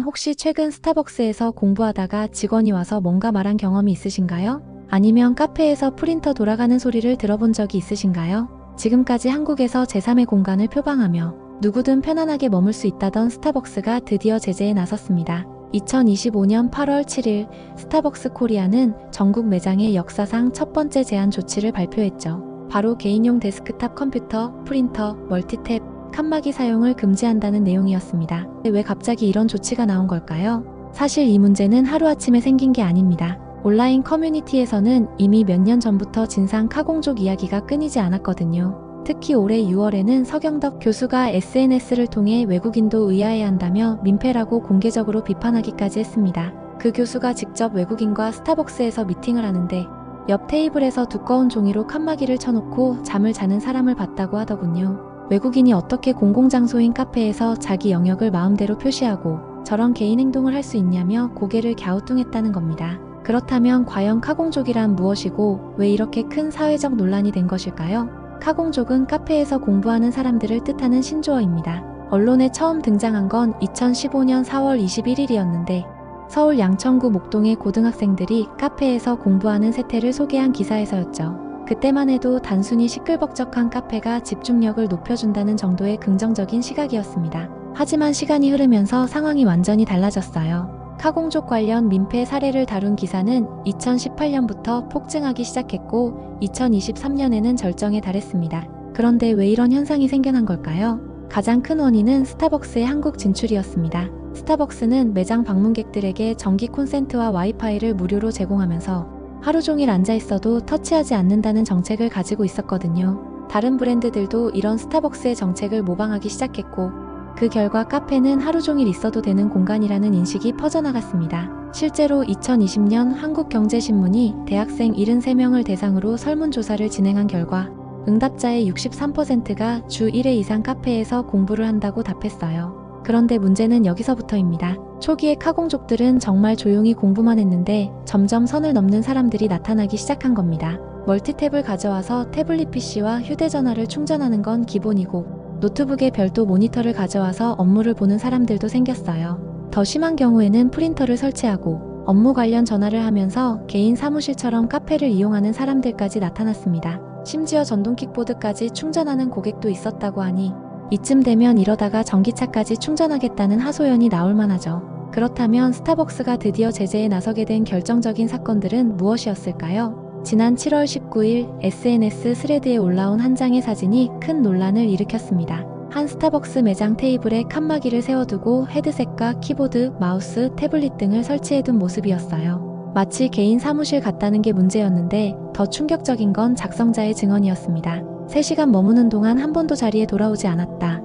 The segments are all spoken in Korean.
혹시 최근 스타벅스에서 공부하다가 직원이 와서 뭔가 말한 경험이 있으신가요? 아니면 카페에서 프린터 돌아가는 소리를 들어본 적이 있으신가요? 지금까지 한국에서 제3의 공간을 표방하며 누구든 편안하게 머물 수 있다던 스타벅스가 드디어 제재에 나섰습니다. 2025년 8월 7일 스타벅스 코리아는 전국 매장의 역사상 첫 번째 제한 조치를 발표했죠. 바로 개인용 데스크탑 컴퓨터, 프린터, 멀티탭, 칸막이 사용을 금지한다는 내용이었습니다. 왜 갑자기 이런 조치가 나온 걸까요? 사실 이 문제는 하루아침에 생긴 게 아닙니다. 온라인 커뮤니티에서는 이미 몇 년 전부터 진상 카공족 이야기가 끊이지 않았거든요. 특히 올해 6월에는 서경덕 교수가 SNS를 통해 외국인도 의아해야 한다며 민폐라고 공개적으로 비판하기까지 했습니다. 그 교수가 직접 외국인과 스타벅스에서 미팅을 하는데 옆 테이블에서 두꺼운 종이로 칸막이를 쳐놓고 잠을 자는 사람을 봤다고 하더군요. 외국인이 어떻게 공공장소인 카페에서 자기 영역을 마음대로 표시하고 저런 개인 행동을 할 수 있냐며 고개를 갸우뚱했다는 겁니다. 그렇다면 과연 카공족이란 무엇이고 왜 이렇게 큰 사회적 논란이 된 것일까요? 카공족은 카페에서 공부하는 사람들을 뜻하는 신조어입니다. 언론에 처음 등장한 건 2015년 4월 21일이었는데 서울 양천구 목동의 고등학생들이 카페에서 공부하는 세태를 소개한 기사에서였죠. 그때만 해도 단순히 시끌벅적한 카페가 집중력을 높여준다는 정도의 긍정적인 시각이었습니다. 하지만 시간이 흐르면서 상황이 완전히 달라졌어요. 카공족 관련 민폐 사례를 다룬 기사는 2018년부터 폭증하기 시작했고 2023년에는 절정에 달했습니다. 그런데 왜 이런 현상이 생겨난 걸까요? 가장 큰 원인은 스타벅스의 한국 진출이었습니다. 스타벅스는 매장 방문객들에게 정기 콘센트와 와이파이를 무료로 제공하면서 하루 종일 앉아 있어도 터치하지 않는다는 정책을 가지고 있었거든요. 다른 브랜드들도 이런 스타벅스의 정책을 모방하기 시작했고 그 결과 카페는 하루 종일 있어도 되는 공간이라는 인식이 퍼져나갔습니다. 실제로 2020년 한국경제신문이 대학생 73명을 대상으로 설문조사를 진행한 결과 응답자의 63%가 주 1회 이상 카페에서 공부를 한다고 답했어요. 그런데 문제는 여기서부터입니다. 초기에 카공족들은 정말 조용히 공부만 했는데 점점 선을 넘는 사람들이 나타나기 시작한 겁니다. 멀티탭을 가져와서 태블릿 PC와 휴대전화를 충전하는 건 기본이고 노트북에 별도 모니터를 가져와서 업무를 보는 사람들도 생겼어요. 더 심한 경우에는 프린터를 설치하고 업무 관련 전화를 하면서 개인 사무실처럼 카페를 이용하는 사람들까지 나타났습니다. 심지어 전동 킥보드까지 충전하는 고객도 있었다고 하니 이쯤 되면 이러다가 전기차까지 충전하겠다는 하소연이 나올 만하죠. 그렇다면 스타벅스가 드디어 제재에 나서게 된 결정적인 사건들은 무엇이었을까요? 지난 7월 19일 SNS 스레드에 올라온 한 장의 사진이 큰 논란을 일으켰습니다. 한 스타벅스 매장 테이블에 칸막이를 세워두고 헤드셋과 키보드, 마우스, 태블릿 등을 설치해둔 모습이었어요. 마치 개인 사무실 같다는 게 문제였는데 더 충격적인 건 작성자의 증언이었습니다. 3시간 머무는 동안 한 번도 자리에 돌아오지 않았다.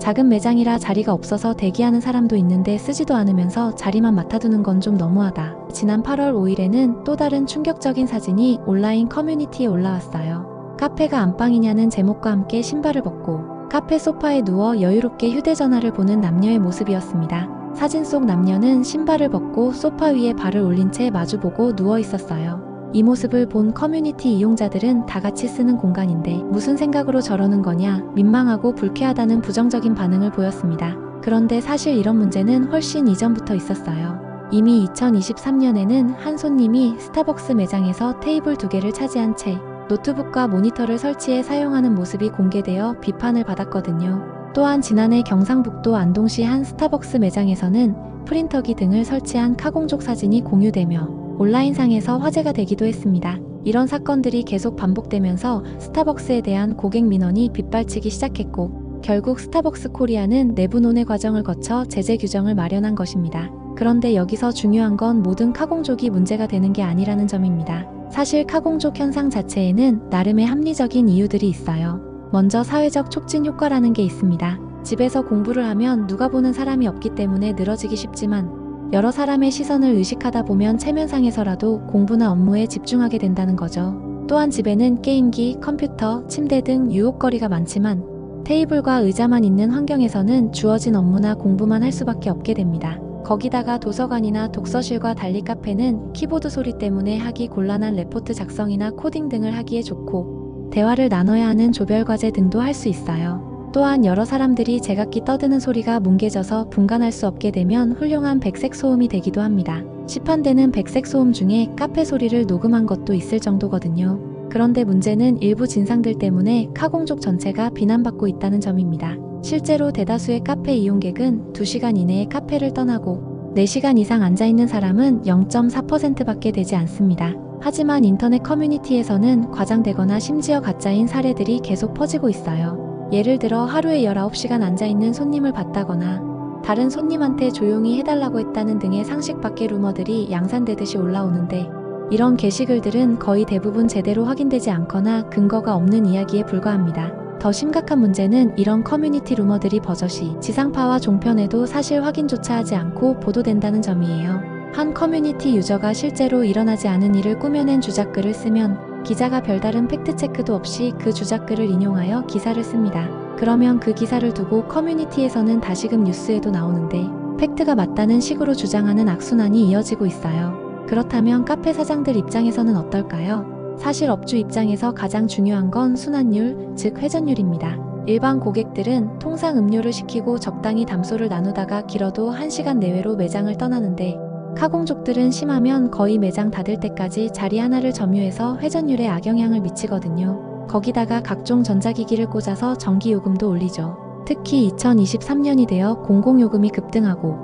작은 매장이라 자리가 없어서 대기하는 사람도 있는데 쓰지도 않으면서 자리만 맡아두는 건 좀 너무하다. 지난 8월 5일에는 또 다른 충격적인 사진이 온라인 커뮤니티에 올라왔어요. 카페가 안방이냐는 제목과 함께 신발을 벗고 카페 소파에 누워 여유롭게 휴대전화를 보는 남녀의 모습이었습니다. 사진 속 남녀는 신발을 벗고 소파 위에 발을 올린 채 마주보고 누워 있었어요. 이 모습을 본 커뮤니티 이용자들은 다 같이 쓰는 공간인데 무슨 생각으로 저러는 거냐, 민망하고 불쾌하다는 부정적인 반응을 보였습니다. 그런데 사실 이런 문제는 훨씬 이전부터 있었어요. 이미 2023년에는 한 손님이 스타벅스 매장에서 테이블 2개를 차지한 채 노트북과 모니터를 설치해 사용하는 모습이 공개되어 비판을 받았거든요. 또한 지난해 경상북도 안동시 한 스타벅스 매장에서는 프린터기 등을 설치한 카공족 사진이 공유되며 온라인상에서 화제가 되기도 했습니다. 이런 사건들이 계속 반복되면서 스타벅스에 대한 고객 민원이 빗발치기 시작했고 결국 스타벅스 코리아는 내부 논의 과정을 거쳐 제재 규정을 마련한 것입니다. 그런데 여기서 중요한 건 모든 카공족이 문제가 되는 게 아니라는 점입니다. 사실 카공족 현상 자체에는 나름의 합리적인 이유들이 있어요. 먼저 사회적 촉진 효과라는 게 있습니다. 집에서 공부를 하면 누가 보는 사람이 없기 때문에 늘어지기 쉽지만 여러 사람의 시선을 의식하다 보면 체면상에서라도 공부나 업무에 집중하게 된다는 거죠. 또한 집에는 게임기, 컴퓨터, 침대 등 유혹거리가 많지만 테이블과 의자만 있는 환경에서는 주어진 업무나 공부만 할 수밖에 없게 됩니다. 거기다가 도서관이나 독서실과 달리 카페는 키보드 소리 때문에 하기 곤란한 레포트 작성이나 코딩 등을 하기에 좋고 대화를 나눠야 하는 조별 과제 등도 할 수 있어요. 또한 여러 사람들이 제각기 떠드는 소리가 뭉개져서 분간할 수 없게 되면 훌륭한 백색 소음이 되기도 합니다. 시판되는 백색 소음 중에 카페 소리를 녹음한 것도 있을 정도거든요. 그런데 문제는 일부 진상들 때문에 카공족 전체가 비난받고 있다는 점입니다. 실제로 대다수의 카페 이용객은 2시간 이내에 카페를 떠나고 4시간 이상 앉아있는 사람은 0.4%밖에 되지 않습니다. 하지만 인터넷 커뮤니티에서는 과장되거나 심지어 가짜인 사례들이 계속 퍼지고 있어요. 예를 들어 하루에 19시간 앉아있는 손님을 봤다거나 다른 손님한테 조용히 해달라고 했다는 등의 상식 밖의 루머들이 양산되듯이 올라오는데, 이런 게시글들은 거의 대부분 제대로 확인되지 않거나 근거가 없는 이야기에 불과합니다. 더 심각한 문제는 이런 커뮤니티 루머들이 버젓이 지상파와 종편에도 사실 확인조차 하지 않고 보도된다는 점이에요. 한 커뮤니티 유저가 실제로 일어나지 않은 일을 꾸며낸 주작글을 쓰면 기자가 별다른 팩트체크도 없이 그 주작글을 인용하여 기사를 씁니다. 그러면 그 기사를 두고 커뮤니티에서는 다시금 뉴스에도 나오는데 팩트가 맞다는 식으로 주장하는 악순환이 이어지고 있어요. 그렇다면 카페 사장들 입장에서는 어떨까요? 사실 업주 입장에서 가장 중요한 건 순환율, 즉 회전율입니다. 일반 고객들은 통상 음료를 시키고 적당히 담소를 나누다가 길어도 1시간 내외로 매장을 떠나는데, 카공족들은 심하면 거의 매장 닫을 때까지 자리 하나를 점유해서 회전율에 악영향을 미치거든요. 거기다가 각종 전자기기를 꽂아서 전기요금도 올리죠. 특히 2023년이 되어 공공요금이 급등하고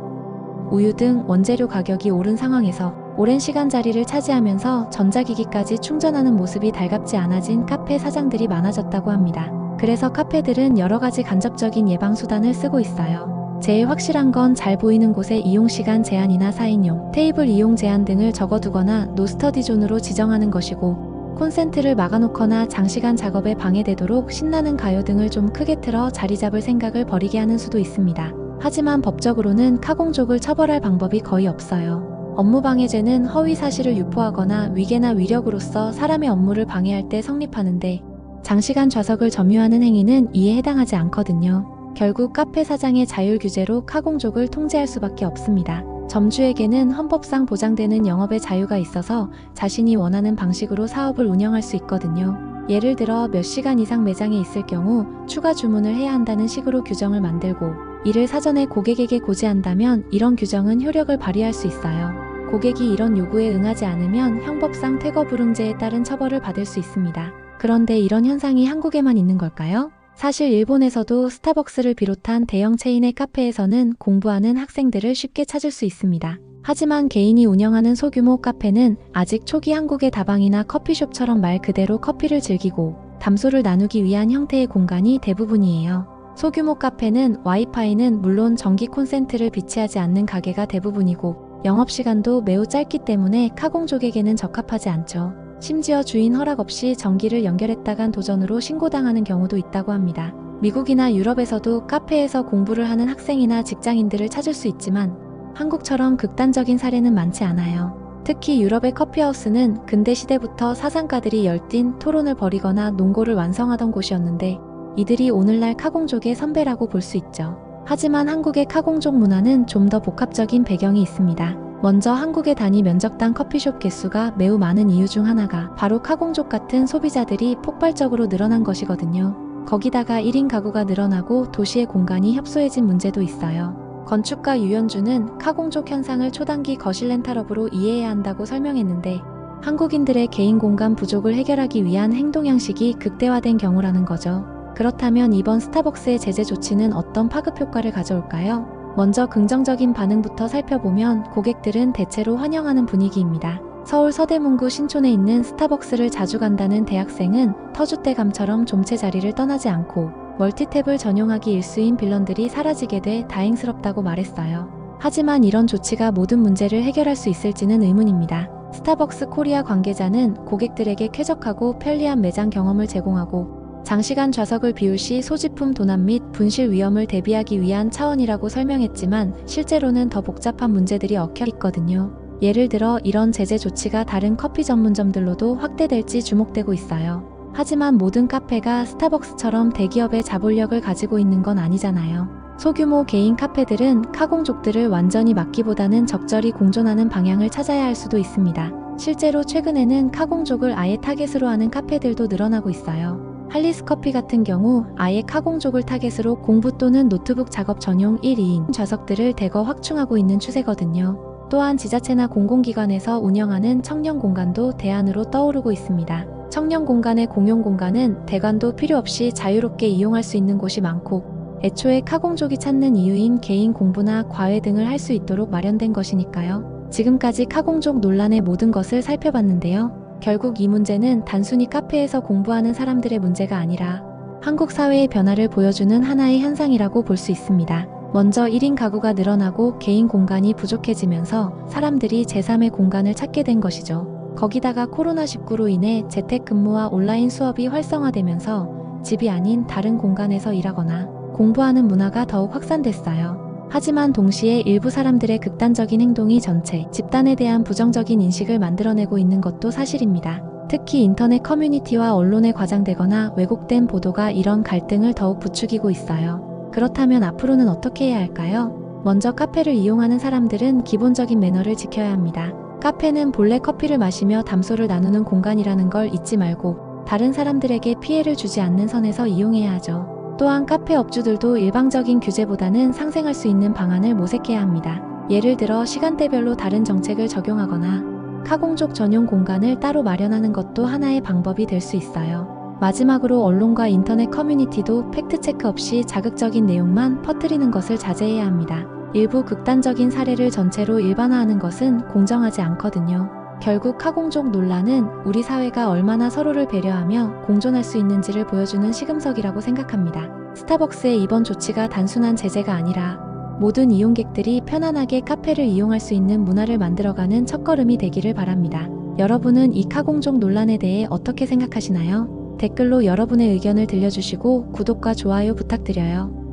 우유 등 원재료 가격이 오른 상황에서 오랜 시간 자리를 차지하면서 전자기기까지 충전하는 모습이 달갑지 않아진 카페 사장들이 많아졌다고 합니다. 그래서 카페들은 여러가지 간접적인 예방수단을 쓰고 있어요. 제일 확실한 건 잘 보이는 곳에 이용시간 제한이나 4인용, 테이블 이용 제한 등을 적어두거나 노스터디존으로 지정하는 것이고, 콘센트를 막아놓거나 장시간 작업에 방해되도록 신나는 가요 등을 좀 크게 틀어 자리 잡을 생각을 버리게 하는 수도 있습니다. 하지만 법적으로는 카공족을 처벌할 방법이 거의 없어요. 업무방해죄는 허위 사실을 유포하거나 위계나 위력으로서 사람의 업무를 방해할 때 성립하는데, 장시간 좌석을 점유하는 행위는 이에 해당하지 않거든요. 결국 카페 사장의 자율 규제로 카공족을 통제할 수밖에 없습니다. 점주에게는 헌법상 보장되는 영업의 자유가 있어서 자신이 원하는 방식으로 사업을 운영할 수 있거든요. 예를 들어 몇 시간 이상 매장에 있을 경우 추가 주문을 해야 한다는 식으로 규정을 만들고, 이를 사전에 고객에게 고지한다면 이런 규정은 효력을 발휘할 수 있어요. 고객이 이런 요구에 응하지 않으면 형법상 퇴거불응죄에 따른 처벌을 받을 수 있습니다. 그런데 이런 현상이 한국에만 있는 걸까요? 사실 일본에서도 스타벅스를 비롯한 대형 체인의 카페에서는 공부하는 학생들을 쉽게 찾을 수 있습니다. 하지만 개인이 운영하는 소규모 카페는 아직 초기 한국의 다방이나 커피숍처럼 말 그대로 커피를 즐기고 담소를 나누기 위한 형태의 공간이 대부분이에요. 소규모 카페는 와이파이는 물론 전기 콘센트를 비치하지 않는 가게가 대부분이고, 영업시간도 매우 짧기 때문에 카공족에게는 적합하지 않죠. 심지어 주인 허락 없이 전기를 연결했다간 도전으로 신고당하는 경우도 있다고 합니다. 미국이나 유럽에서도 카페에서 공부를 하는 학생이나 직장인들을 찾을 수 있지만 한국처럼 극단적인 사례는 많지 않아요. 특히 유럽의 커피하우스는 근대 시대부터 사상가들이 열띤 토론을 벌이거나 논고를 완성하던 곳이었는데, 이들이 오늘날 카공족의 선배라고 볼 수 있죠. 하지만 한국의 카공족 문화는 좀 더 복합적인 배경이 있습니다. 먼저 한국의 단위 면적당 커피숍 개수가 매우 많은 이유 중 하나가 바로 카공족 같은 소비자들이 폭발적으로 늘어난 것이거든요. 거기다가 1인 가구가 늘어나고 도시의 공간이 협소해진 문제도 있어요. 건축가 유연주는 카공족 현상을 초단기 거실 렌탈업으로 이해해야 한다고 설명했는데, 한국인들의 개인 공간 부족을 해결하기 위한 행동 양식이 극대화된 경우라는 거죠. 그렇다면 이번 스타벅스의 제재 조치는 어떤 파급 효과를 가져올까요? 먼저 긍정적인 반응부터 살펴보면 고객들은 대체로 환영하는 분위기입니다. 서울 서대문구 신촌에 있는 스타벅스를 자주 간다는 대학생은 터줏대감처럼 좀체 자리를 떠나지 않고 멀티탭을 전용하기 일수인 빌런들이 사라지게 돼 다행스럽다고 말했어요. 하지만 이런 조치가 모든 문제를 해결할 수 있을지는 의문입니다. 스타벅스 코리아 관계자는 고객들에게 쾌적하고 편리한 매장 경험을 제공하고 장시간 좌석을 비울 시 소지품 도난 및 분실 위험을 대비하기 위한 차원이라고 설명했지만 실제로는 더 복잡한 문제들이 얽혀 있거든요. 예를 들어 이런 제재 조치가 다른 커피 전문점들로도 확대될지 주목되고 있어요. 하지만 모든 카페가 스타벅스처럼 대기업의 자본력을 가지고 있는 건 아니잖아요. 소규모 개인 카페들은 카공족들을 완전히 막기보다는 적절히 공존하는 방향을 찾아야 할 수도 있습니다. 실제로 최근에는 카공족을 아예 타겟으로 하는 카페들도 늘어나고 있어요. 할리스 커피 같은 경우 아예 카공족을 타겟으로 공부 또는 노트북 작업 전용 1, 2인 좌석들을 대거 확충하고 있는 추세거든요. 또한 지자체나 공공기관에서 운영하는 청년 공간도 대안으로 떠오르고 있습니다. 청년 공간의 공용 공간은 대관도 필요 없이 자유롭게 이용할 수 있는 곳이 많고 애초에 카공족이 찾는 이유인 개인 공부나 과외 등을 할 수 있도록 마련된 것이니까요. 지금까지 카공족 논란의 모든 것을 살펴봤는데요. 결국 이 문제는 단순히 카페에서 공부하는 사람들의 문제가 아니라 한국 사회의 변화를 보여주는 하나의 현상이라고 볼 수 있습니다. 먼저 1인 가구가 늘어나고 개인 공간이 부족해지면서 사람들이 제3의 공간을 찾게 된 것이죠. 거기다가 코로나19로 인해 재택근무와 온라인 수업이 활성화되면서 집이 아닌 다른 공간에서 일하거나 공부하는 문화가 더욱 확산됐어요. 하지만 동시에 일부 사람들의 극단적인 행동이 전체 집단에 대한 부정적인 인식을 만들어내고 있는 것도 사실입니다. 특히 인터넷 커뮤니티와 언론에 과장되거나 왜곡된 보도가 이런 갈등을 더욱 부추기고 있어요. 그렇다면 앞으로는 어떻게 해야 할까요? 먼저 카페를 이용하는 사람들은 기본적인 매너를 지켜야 합니다. 카페는 본래 커피를 마시며 담소를 나누는 공간이라는 걸 잊지 말고 다른 사람들에게 피해를 주지 않는 선에서 이용해야 하죠. 또한 카페 업주들도 일방적인 규제보다는 상생할 수 있는 방안을 모색해야 합니다. 예를 들어 시간대별로 다른 정책을 적용하거나 카공족 전용 공간을 따로 마련하는 것도 하나의 방법이 될 수 있어요. 마지막으로 언론과 인터넷 커뮤니티도 팩트체크 없이 자극적인 내용만 퍼뜨리는 것을 자제해야 합니다. 일부 극단적인 사례를 전체로 일반화하는 것은 공정하지 않거든요. 결국 카공족 논란은 우리 사회가 얼마나 서로를 배려하며 공존할 수 있는지를 보여주는 시금석이라고 생각합니다. 스타벅스의 이번 조치가 단순한 제재가 아니라 모든 이용객들이 편안하게 카페를 이용할 수 있는 문화를 만들어가는 첫걸음이 되기를 바랍니다. 여러분은 이 카공족 논란에 대해 어떻게 생각하시나요? 댓글로 여러분의 의견을 들려주시고 구독과 좋아요 부탁드려요.